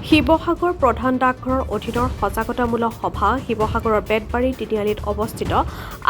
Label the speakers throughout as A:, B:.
A: শিৱসাগৰ প্ৰধান ডাকঘৰৰ অধীনৰ সজাগতামূলক সভা শিৱসাগৰৰ বেতবাৰী তিনিআলিত অৱস্থিত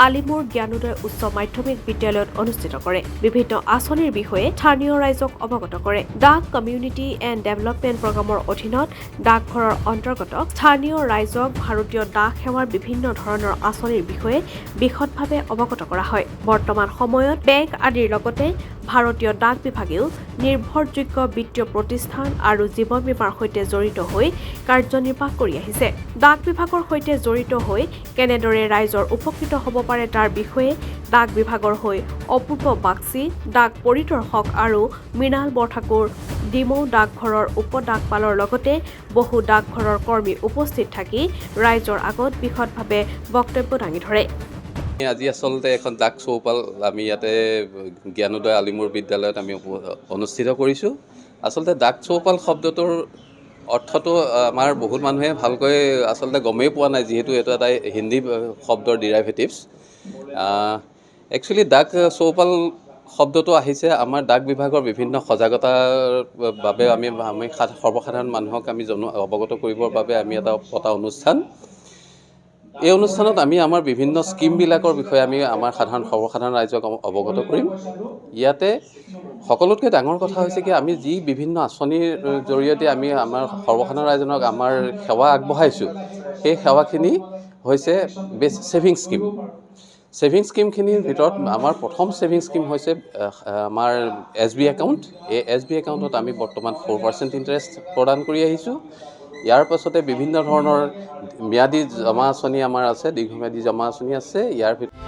A: আলিমুৰ জ্ঞানোদয় উচ্চ মাধ্যমিক বিদ্যালয়ত অনুষ্ঠিত কৰে। বিভিন্ন আঁচনিৰ বিষয়ে স্থানীয় ৰাইজক অৱগত কৰে। ডাক কমিউনিটি এণ্ড ডেভেলপমেণ্ট প্ৰগ্ৰামৰ অধীনত ডাকঘৰৰ অন্তৰ্গত স্থানীয় ৰাইজক ভাৰতীয় ডাক সেৱাৰ বিভিন্ন ধৰণৰ আঁচনিৰ বিষয়ে বিশদভাৱে অৱগত কৰা হয়। বৰ্তমান সময়ত বেংক আদিৰ লগতে ভাৰতীয় ডাক বিভাগেও নিৰ্ভৰযোগ্য বিত্তীয় প্ৰতিষ্ঠান আৰু জীৱন বীমাৰ সৈতে জড়িত হৈ কাৰ্যনিৰ্বাহ কৰি আহিছে। ডাক বিভাগৰ সৈতে জড়িত হৈ কেনেদৰে ৰাইজৰ উপকৃত হ'ব পাৰে তাৰ বিষয়ে ডাক বিভাগৰ হৈ অপূৰ্ব বাগচি, ডাক পৰিদৰ্শক আৰু মৃণাল বৰঠাকুৰ, ডিমৌ ডাকঘৰৰ উপ ডাকপালৰ লগতে বহু ডাকঘৰৰ কৰ্মী উপস্থিত থাকি ৰাইজৰ আগত বিশদভাৱে বক্তব্য দাঙি ধৰে।
B: আজি আচলতে এখন ডাক চৌপাল আমি ইয়াতে জ্ঞানোদয় আলিমুৰ বিদ্যালয়ত আমি অনুষ্ঠিত কৰিছোঁ। আচলতে ডাক চৌপাল শব্দটোৰ অৰ্থটো আমাৰ বহুত মানুহে ভালকৈ আচলতে গমেই পোৱা নাই, যিহেতু এইটো এটা হিন্দী শব্দৰ ডিৰাইভেটিভছ। একচুৱেলি ডাক চৌপাল শব্দটো আহিছে আমাৰ ডাক বিভাগৰ বিভিন্ন সজাগতাৰ বাবে আমি সৰ্বসাধাৰণ মানুহক আমি অৱগত কৰিবৰ বাবে আমি এটা পতা অনুষ্ঠান। এই অনুষ্ঠানত আমি আমাৰ বিভিন্ন স্কিমবিলাকৰ বিষয়ে আমি আমাৰ সৰ্বসাধাৰণ ৰাইজক অৱগত কৰিম। ইয়াতে সকলোতকৈ ডাঙৰ কথা হৈছে কি আমি যি বিভিন্ন আঁচনিৰ জৰিয়তে আমি আমাৰ সৰ্বসাধাৰণ ৰাইজক আমাৰ সেৱা আগবঢ়াইছোঁ, সেই সেৱাখিনি হৈছে ছেভিং স্কিম। ছেভিং স্কিমখিনিৰ ভিতৰত আমাৰ প্ৰথম ছেভিং স্কিম হৈছে আমাৰ SB একাউণ্ট। এই SB একাউণ্টত আমি বৰ্তমান 4% ইণ্টাৰেষ্ট প্ৰদান কৰি আহিছোঁ। ইয়াৰ পাছতে বিভিন্ন ধৰণৰ ম্যাদী জমা আঁচনি আমাৰ আছে, দীৰ্ঘম্যাদী জমা আঁচনি আছে। ইয়াৰ ভিতৰত